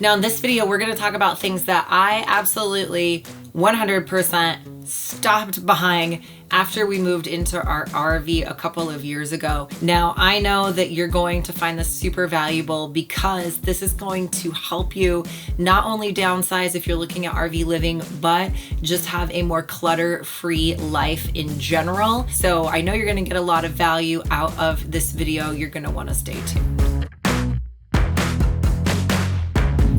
Now in this video, we're gonna talk about things that I absolutely 100% stopped buying after we moved into our RV a couple of years ago. Now, I know that you're going to find this super valuable because this is going to help you not only downsize if you're looking at RV living, but just have a more clutter-free life in general. So I know you're gonna get a lot of value out of this video. You're gonna wanna stay tuned.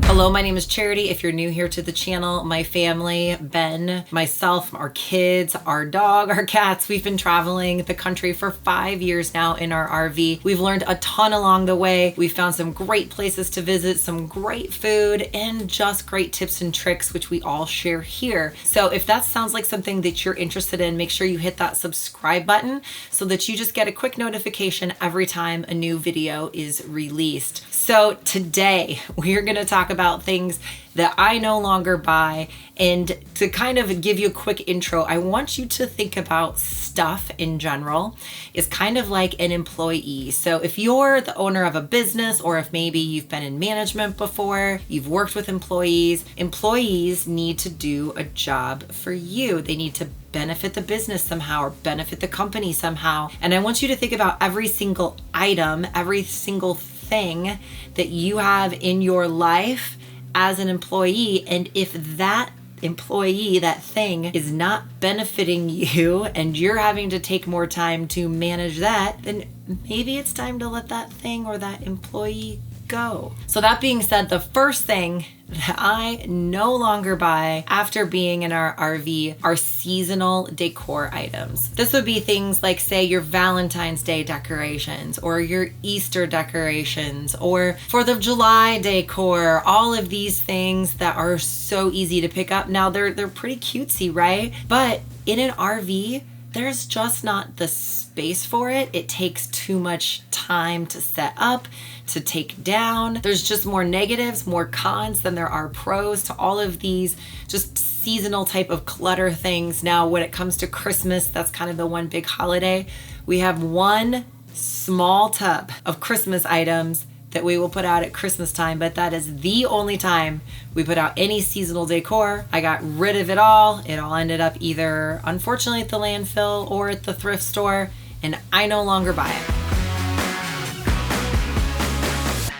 Hello, my name is Charity. If you're new here to the channel, my family, Ben, myself, our kids, our dog, our cats, we've been traveling the country for 5 years now in our RV. We've learned a ton along the way. We found some great places to visit, some great food, and just great tips and tricks, which we all share here. So if that sounds like something that you're interested in, make sure you hit that subscribe button so that you just get a quick notification every time a new video is released. So today we're gonna talk about things that I no longer buy. And to kind of give you a quick intro, I want you to think about stuff in general is kind of like an employee. So if you're the owner of a business, or if maybe you've been in management before, you've worked with employees need to do a job for you. They need to benefit the business somehow or benefit the company somehow. And I want you to think about every single item, every single thing that you have in your life as an employee, and if that employee, that thing, is not benefiting you and you're having to take more time to manage that, then maybe it's time to let that thing or that employee go. So that being said, the first thing that I no longer buy after being in our RV are seasonal decor items. This would be things like, say, your Valentine's Day decorations or your Easter decorations or 4th of July decor, all of these things that are so easy to pick up. Now they're pretty cutesy, right? But in an RV, there's just not the space for it. It takes too much time to set up, to take down. There's just more negatives, more cons than there are pros to all of these just seasonal type of clutter things. Now, when it comes to Christmas, that's kind of the one big holiday. We have one small tub of Christmas items that we will put out at Christmas time, but that is the only time we put out any seasonal decor. I got rid of it all. It all ended up either, unfortunately, at the landfill or at the thrift store, and I no longer buy it.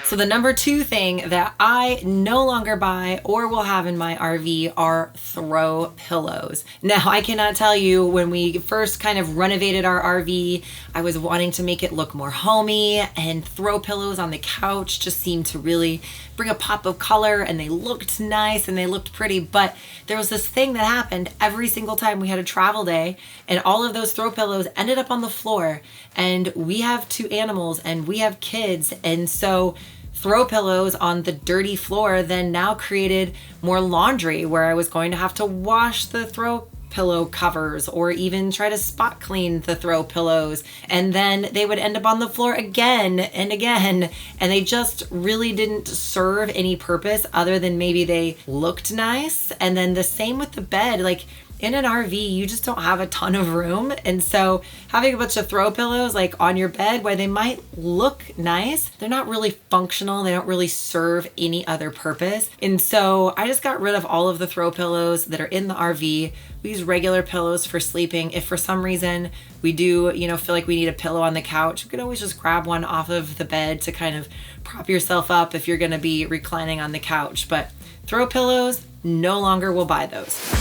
So the number two thing that I no longer buy or will have in my RV are throw pillows. Now, I cannot tell you, when we first kind of renovated our RV, I was wanting to make it look more homey, and throw pillows on the couch just seemed to really bring a pop of color, and they looked nice and they looked pretty. But there was this thing that happened every single time we had a travel day, and all of those throw pillows ended up on the floor. And we have 2 animals and we have kids, and so throw pillows on the dirty floor then now created more laundry, where I was going to have to wash the throw pillow covers or even try to spot clean the throw pillows, and then they would end up on the floor again and again, and they just really didn't serve any purpose other than maybe they looked nice. And then the same with the bed. Like, in an RV, you just don't have a ton of room. And so having a bunch of throw pillows like on your bed, where they might look nice, they're not really functional. They don't really serve any other purpose. And so I just got rid of all of the throw pillows that are in the RV. We use regular pillows for sleeping. If for some reason we do, feel like we need a pillow on the couch, you can always just grab one off of the bed to kind of prop yourself up if you're gonna be reclining on the couch. But throw pillows, no longer will buy those.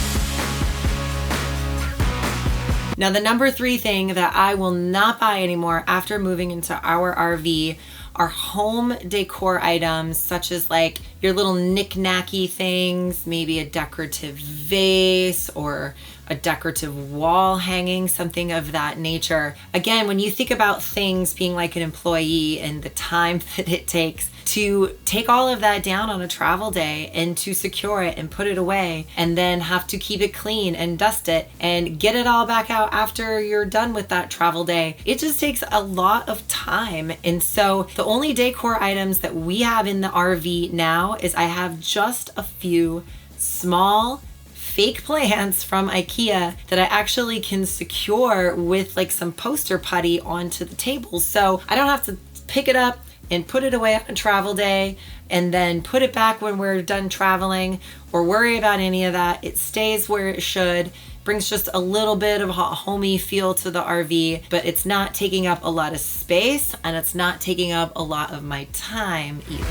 Now, the number 3 thing that I will not buy anymore after moving into our RV are home decor items, such as like your little knick-knacky things, maybe a decorative vase or a decorative wall hanging, something of that nature. Again, when you think about things being like an employee and the time that it takes to take all of that down on a travel day and to secure it and put it away, and then have to keep it clean and dust it and get it all back out after you're done with that travel day, it just takes a lot of time. And so the only decor items that we have in the RV now is I have just a few small fake plants from IKEA that I actually can secure with like some poster putty onto the table. So I don't have to pick it up, and put it away on a travel day and then put it back when we're done traveling or worry about any of that. It stays where it should, brings just a little bit of a homey feel to the RV, but it's not taking up a lot of space and it's not taking up a lot of my time either.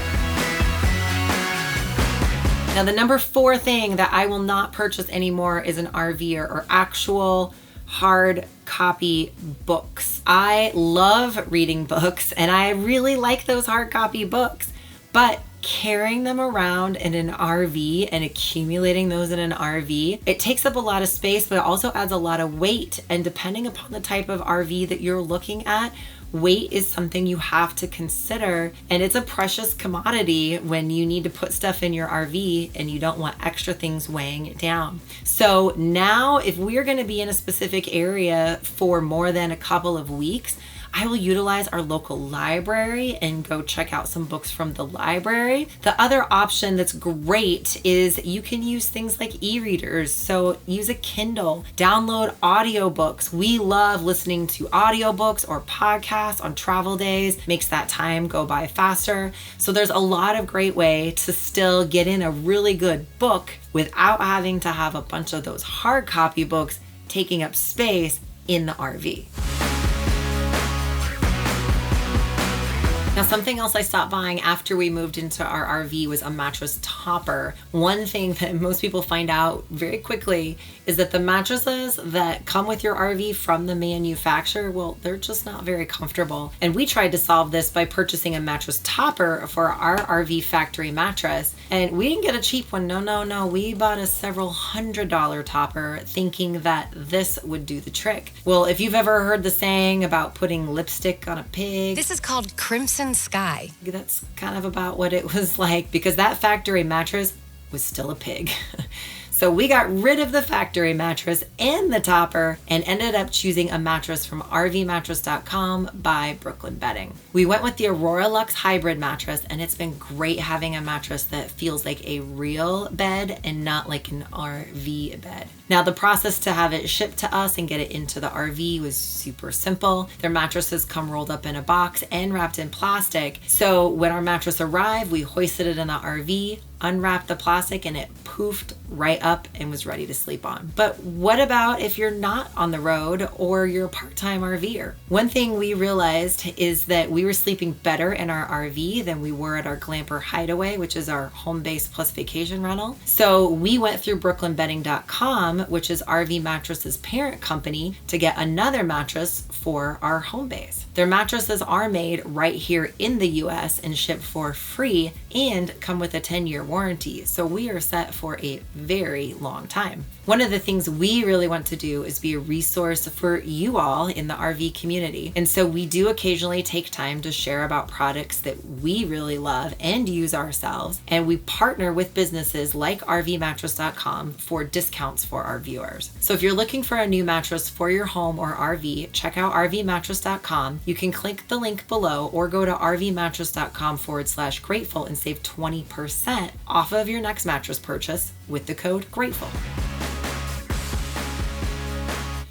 Now, the number 4 thing that I will not purchase anymore is an RVer or actual hard copy books. I love reading books and I really like those hard copy books, but carrying them around in an RV and accumulating those in an RV, it takes up a lot of space, but it also adds a lot of weight. And depending upon the type of RV that you're looking at, weight is something you have to consider, and it's a precious commodity when you need to put stuff in your RV and you don't want extra things weighing it down. So now if we're going to be in a specific area for more than a couple of weeks, I will utilize our local library and go check out some books from the library. The other option that's great is you can use things like e-readers. So use a Kindle, download audiobooks. We love listening to audiobooks or podcasts on travel days. Makes that time go by faster. So there's a lot of great way to still get in a really good book without having to have a bunch of those hard copy books taking up space in the RV. Now, something else I stopped buying after we moved into our RV was a mattress topper. One thing that most people find out very quickly is that the mattresses that come with your RV from the manufacturer, well, they're just not very comfortable. And we tried to solve this by purchasing a mattress topper for our RV factory mattress. And we didn't get a cheap one. No. We bought a several $100 topper thinking that this would do the trick. Well, if you've ever heard the saying about putting lipstick on a pig, this is called Crimson Sky. That's kind of about what it was like, because that factory mattress was still a pig. So we got rid of the factory mattress and the topper and ended up choosing a mattress from rvmattress.com by Brooklyn Bedding. We went with the Aurora Luxe Hybrid mattress, and it's been great having a mattress that feels like a real bed and not like an RV bed. Now, the process to have it shipped to us and get it into the RV was super simple. Their mattresses come rolled up in a box and wrapped in plastic. So when our mattress arrived, we hoisted it in the RV, unwrapped the plastic, and it poofed right up and was ready to sleep on. But what about if you're not on the road or you're a part-time RVer? One thing we realized is that we were sleeping better in our RV than we were at our Glamper hideaway, which is our home base plus vacation rental. So we went through brooklynbedding.com, which is RV Mattress's parent company, to get another mattress for our home base. Their mattresses are made right here in the US and shipped for free and come with a 10-year warranty. So we are set for a very long time. One of the things we really want to do is be a resource for you all in the RV community. And so we do occasionally take time to share about products that we really love and use ourselves. And we partner with businesses like rvmattress.com for discounts for our viewers. So if you're looking for a new mattress for your home or RV, check out rvmattress.com. You can click the link below or go to rvmattress.com/grateful and save 20% off of your next mattress purchase with the code GRATEFUL.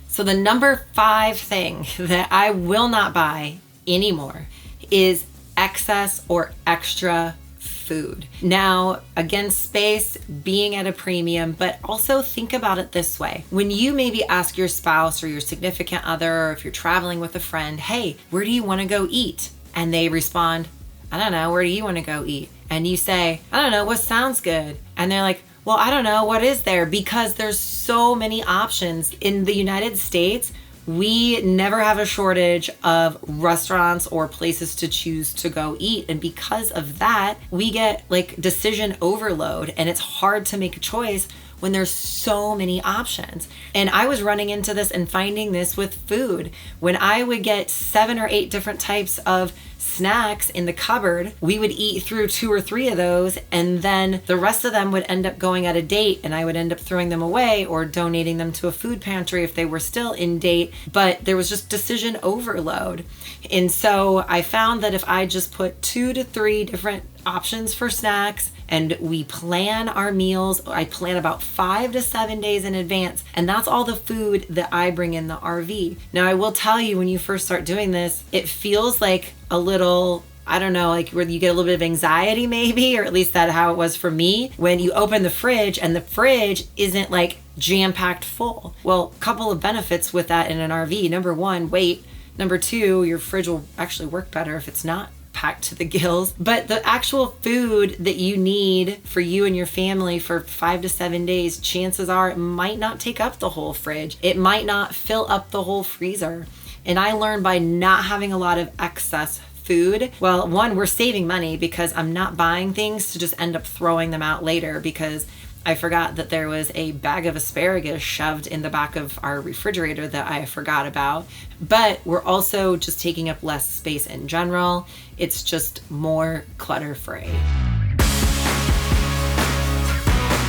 So the number 5 thing that I will not buy anymore is excess or extra food. Now, again, space being at a premium, but also think about it this way. When you maybe ask your spouse or your significant other, or if you're traveling with a friend, hey, where do you want to go eat? And they respond, I don't know, where do you want to go eat? And you say, I don't know, what sounds good? And they're like, well, I don't know, what is there? Because there's so many options. In the United States, we never have a shortage of restaurants or places to choose to go eat. And because of that, we get like decision overload, and it's hard to make a choice when there's so many options. And I was running into this and finding this with food. When I would get 7 or 8 different types of snacks in the cupboard, we would eat through 2 or 3 of those, and then the rest of them would end up going out of date, and I would end up throwing them away or donating them to a food pantry if they were still in date. But there was just decision overload. And so I found that if I just put 2 to 3 different options for snacks, and we plan our meals, I plan about 5 to 7 days in advance, and that's all the food that I bring in the RV. Now, I will tell you, when you first start doing this, it feels like a little, I don't know, like where you get a little bit of anxiety maybe, or at least that's how it was for me, when you open the fridge and the fridge isn't like jam-packed full. Well, a couple of benefits with that in an RV. Number one, weight. Number two, your fridge will actually work better if it's not packed to the gills. But the actual food that you need for you and your family for 5 to 7 days, chances are it might not take up the whole fridge. It might not fill up the whole freezer. And I learned by not having a lot of excess food. Well, one, we're saving money because I'm not buying things to just end up throwing them out later because I forgot that there was a bag of asparagus shoved in the back of our refrigerator that I forgot about. But we're also just taking up less space in general. It's just more clutter-free.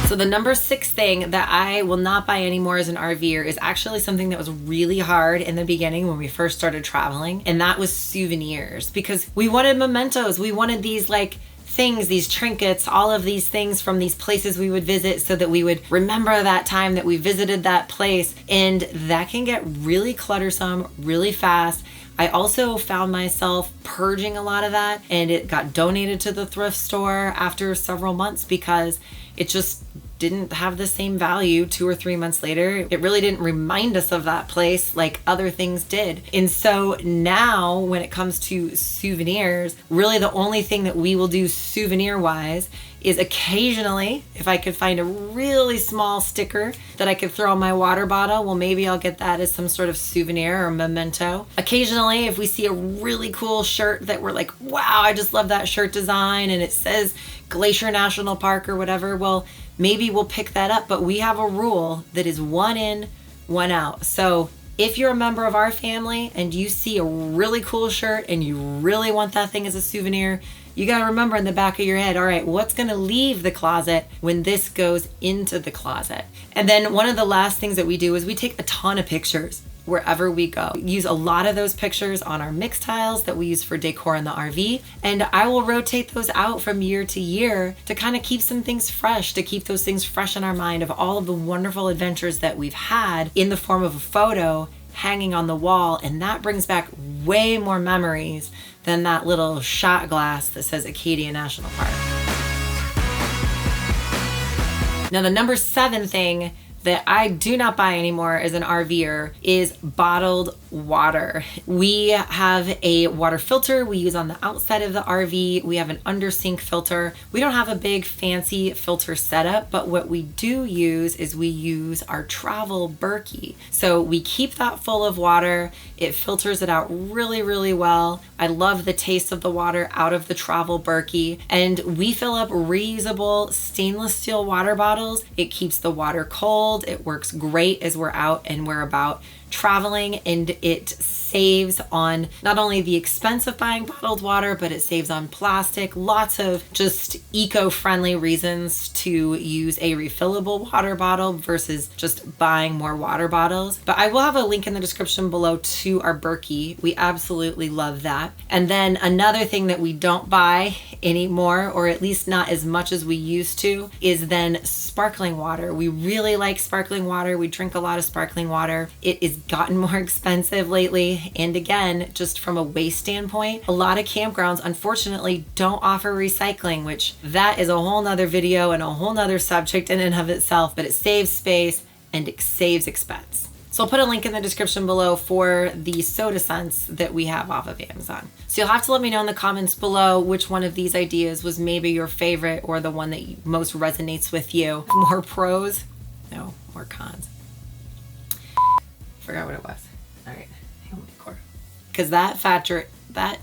So the number 6 thing that I will not buy anymore as an RVer is actually something that was really hard in the beginning when we first started traveling, and that was souvenirs, because we wanted mementos. We wanted these like things, these trinkets, all of these things from these places we would visit so that we would remember that time that we visited that place. And that can get really cluttersome really fast. I also found myself purging a lot of that, and it got donated to the thrift store after several months because it just didn't have the same value 2 or 3 months later. It really didn't remind us of that place like other things did. And so now when it comes to souvenirs, really the only thing that we will do souvenir wise is occasionally, if I could find a really small sticker that I could throw on my water bottle, well, maybe I'll get that as some sort of souvenir or memento. Occasionally, if we see a really cool shirt that we're like, wow, I just love that shirt design, and it says Glacier National Park or whatever, well, maybe we'll pick that up. But we have a rule that is 1 in, 1 out. So if you're a member of our family and you see a really cool shirt and you really want that thing as a souvenir, you got to remember in the back of your head, all right, what's going to leave the closet when this goes into the closet? And then one of the last things that we do is we take a ton of pictures wherever we go. We use a lot of those pictures on our mix tiles that we use for decor in the RV. And I will rotate those out from year to year to kind of keep some things fresh, to keep those things fresh in our mind of all of the wonderful adventures that we've had in the form of a photo hanging on the wall. And that brings back way more memories than that little shot glass that says Acadia National Park. Now, the number 7 thing that I do not buy anymore as an RVer is bottled water. We have a water filter we use on the outside of the RV. We have an under sink filter. We don't have a big fancy filter setup, but what we do use is we use our travel Berkey. So we keep that full of water. It filters it out really, really well. I love the taste of the water out of the travel Berkey. And we fill up reusable stainless steel water bottles. It keeps the water cold. It works great as we're out and we're about traveling, and it saves on not only the expense of buying bottled water, but it saves on plastic. Lots of just eco-friendly reasons to use a refillable water bottle versus just buying more water bottles. But I will have a link in the description below to our Berkey. We absolutely love that. And then another thing that we don't buy anymore, or at least not as much as we used to, is then sparkling water. We really like sparkling water. We drink a lot of sparkling water. It is gotten more expensive lately. And again, just from a waste standpoint, a lot of campgrounds unfortunately don't offer recycling, which that is a whole nother video and a whole nother subject in and of itself, but it saves space and it saves expense. So I'll put a link in the description below for the soda scents that we have off of Amazon. So you'll have to let me know in the comments below which one of these ideas was maybe your favorite or the one that most resonates with you. More pros? No, more cons. Forgot what it was. All right, Decor. Because that factor, that.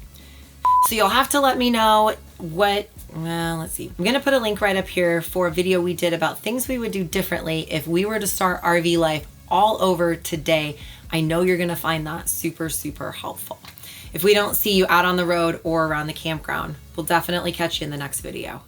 So you'll have to let me know what, well, let's see. I'm going to put a link right up here for a video we did about things we would do differently if we were to start RV life all over today. I know you're going to find that super, super helpful. If we don't see you out on the road or around the campground, we'll definitely catch you in the next video.